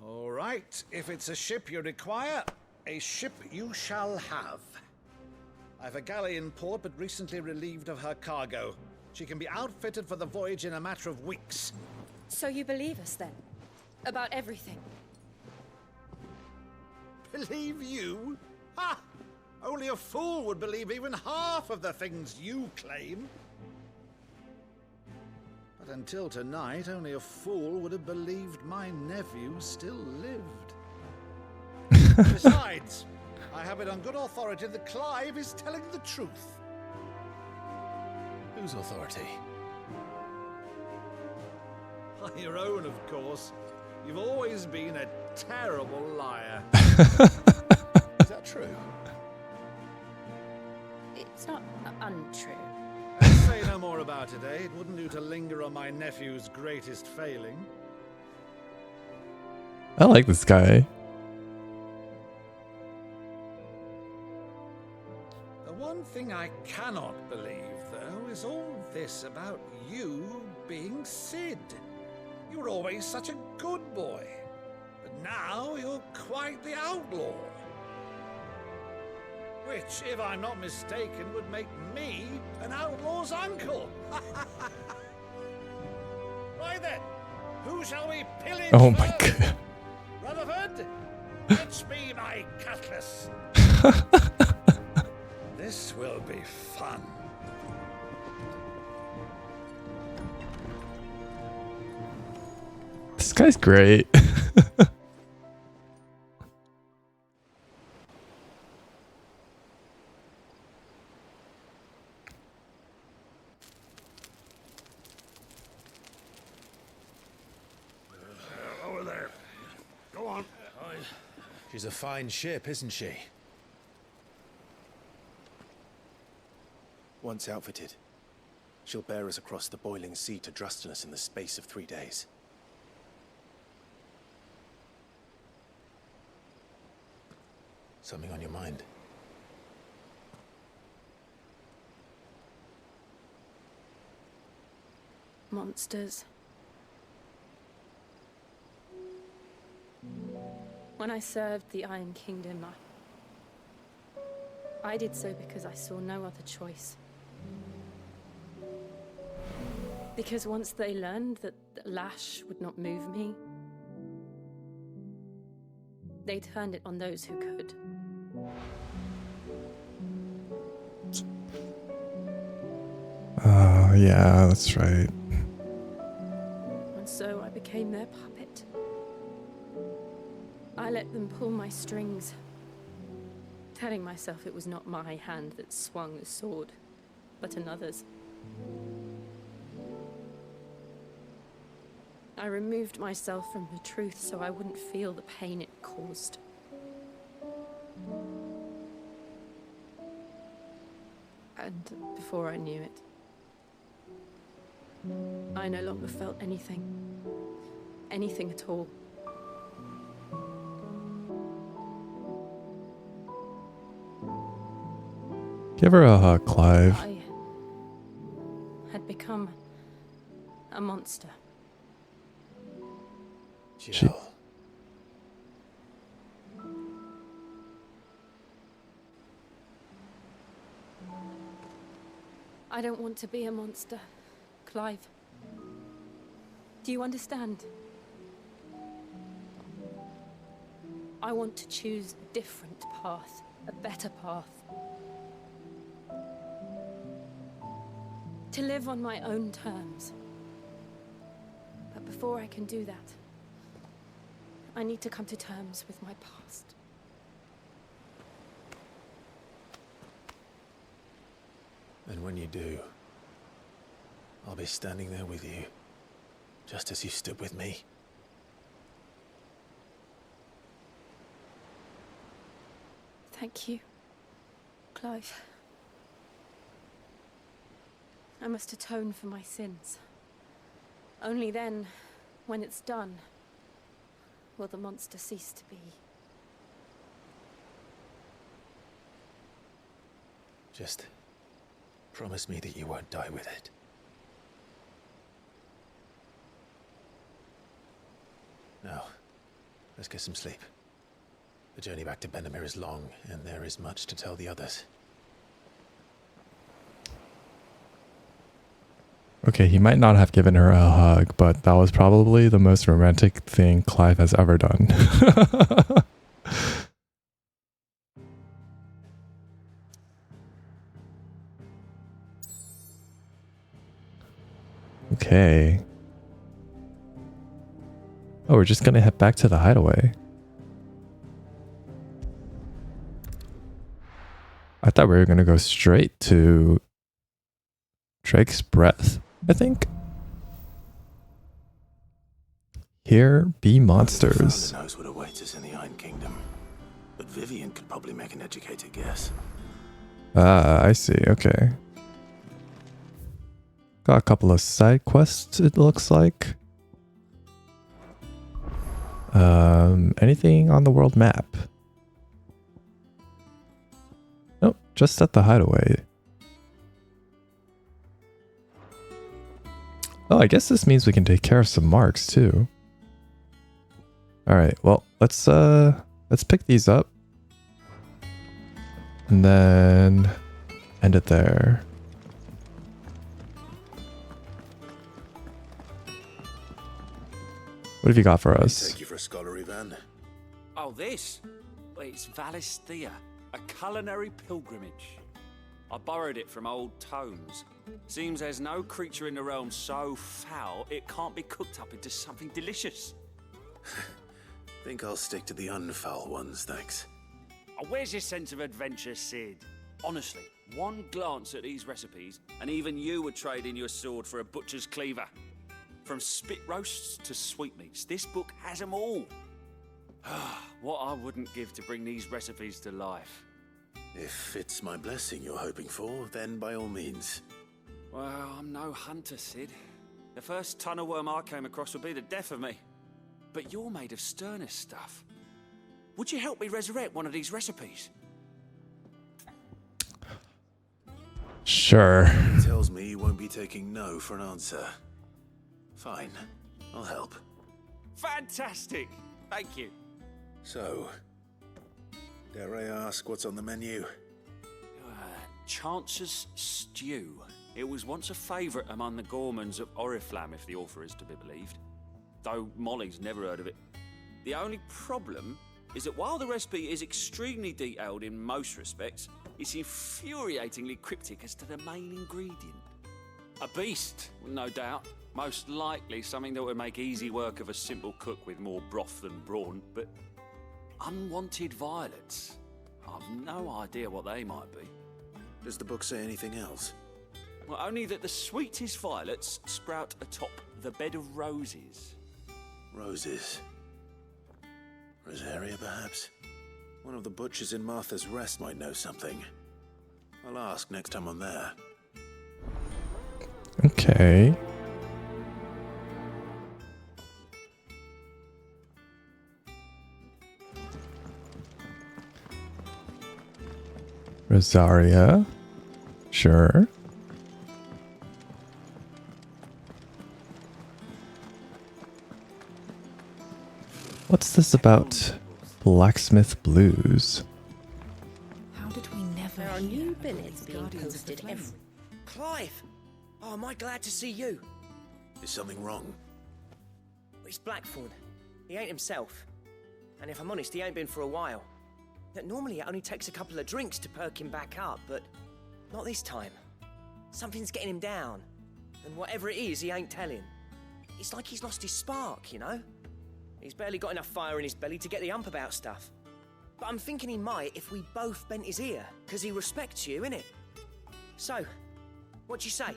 All right, if it's a ship you require, a ship you shall have. I've a galley in port, but recently relieved of her cargo. She can be outfitted for the voyage in a matter of weeks. So you believe us then? About everything? Believe you? Ha! Only a fool would believe even half of the things you claim. But until tonight, only a fool would have believed my nephew still lived. Besides, I have it on good authority that Clive is telling the truth. Whose authority? By your own, of course. You've always been a terrible liar. Is that true? It's not untrue. Let's say no more about it, eh? It wouldn't do to linger on my nephew's greatest failing. I like this guy. The one thing I cannot believe, though, is all this about you being Sid. You were always such a good boy, but now you're quite the outlaw. Which, if I'm not mistaken, would make me an outlaw's uncle. Right then, who shall we pillage Oh my first? god. Rutherford, fetch me my cutlass. This will be fun. This guy's great. Over there. Go on. She's a fine ship, isn't she? Once outfitted, she'll bear us across the boiling sea to Drustinus in the space of 3 days. Something on your mind? Monsters. When I served the Iron Kingdom, I did so because I saw no other choice. Because once they learned that the lash would not move me, they turned it on those who could. Yeah, that's right. And so I became their puppet. I let them pull my strings, telling myself it was not my hand that swung the sword, but another's. I removed myself from the truth so I wouldn't feel the pain it caused. And before I knew it, I no longer felt anything. Anything at all. Give her a hug, Clive. I had become a monster. Jill. I don't want to be a monster, Clive. Do you understand? I want to choose a different path, a better path. To live on my own terms. But before I can do that, I need to come to terms with my past. And when you do, I'll be standing there with you, just as you stood with me. Thank you, Clive. I must atone for my sins. Only then, when it's done, will the monster cease to be. Just promise me that you won't die with it. Now, let's get some sleep. The journey back to Benamir is long, and there is much to tell the others. Okay, he might not have given her a hug, but that was probably the most romantic thing Clive has ever done. Okay. Oh, we're just gonna head back to the hideaway. I thought we were gonna go straight to Drake's Breath, I think. Here be monsters. Founder knows what awaits us in the Iron Kingdom, but Vivian could probably make an educated guess. Ah, I see. Okay. Got a couple of side quests, it looks like. Anything on the world map? Nope, just at the hideaway. Oh, I guess this means we can take care of some marks too. Alright, well, let's pick these up. And then end it there. What have you got for us? Take you for a scholarly van. Oh, this? Well, it's Valisthea, a culinary pilgrimage. I borrowed it from old tomes. Seems there's no creature in the realm so foul it can't be cooked up into something delicious. Think I'll stick to the unfoul ones, thanks. Oh, where's your sense of adventure, Sid? Honestly, one glance at these recipes, and even you would trade in your sword for a butcher's cleaver. From spit roasts to sweetmeats, this book has them all. What I wouldn't give to bring these recipes to life. If it's my blessing you're hoping for, then by all means. Well, I'm no hunter, Sid. The first tunnel worm I came across would be the death of me. But you're made of sterner stuff. Would you help me resurrect one of these recipes? Sure. It tells me you won't be taking no for an answer. Fine, I'll help. Fantastic! Thank you. So, dare I ask what's on the menu? Chance's Stew. It was once a favourite among the gourmands of Oriflamme, if the author is to be believed. Though Molly's never heard of it. The only problem is that while the recipe is extremely detailed in most respects, it's infuriatingly cryptic as to the main ingredient. A beast, no doubt. Most likely something that would make easy work of a simple cook with more broth than brawn, but unwanted violets. I've no idea what they might be. Does the book say anything else? Well, only that the sweetest violets sprout atop the bed of roses. Roses. Rosaria, perhaps? One of the butchers in Martha's Rest might know something. I'll ask next time I'm there. Okay. Rosaria. Sure. What's this about blacksmith blues? How did we never? There are new billets being posted every. Clive! glad to see you. Is something wrong? It's Blackthorn. He ain't himself. And if I'm honest, he ain't been for a while. Normally it only takes a couple of drinks to perk him back up, but not this time. Something's getting him down. And whatever it is, he ain't telling. It's like he's lost his spark, you know? He's barely got enough fire in his belly to get the ump about stuff. But I'm thinking he might if we both bent his ear, because he respects you, innit? So, what you say?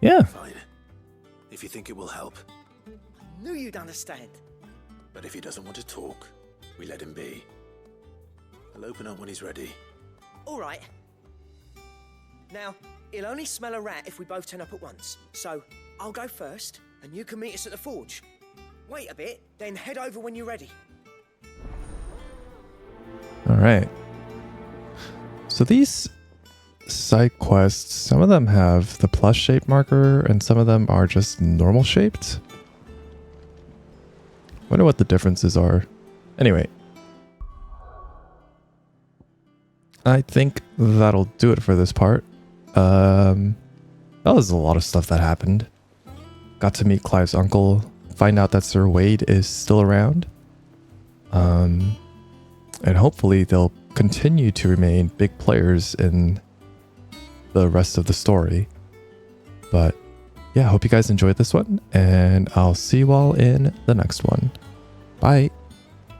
Yeah. Fine. If you think it will help. I knew you'd understand. But if he doesn't want to talk, we let him be. He'll open up when he's ready. All right. Now, he'll only smell a rat if we both turn up at once. So, I'll go first, and you can meet us at the forge. Wait a bit, then head over when you're ready. All right. So these side quests, some of them have the plus shape marker and some of them are just normal shaped. Wonder what the differences are. Anyway, I think that'll do it for this part. That was a lot of stuff that happened. Got to meet Clive's uncle, find out that Sir Wade is still around. And hopefully they'll continue to remain big players in the rest of the story. But yeah, hope you guys enjoyed this one, and I'll see you all in the next one. Bye.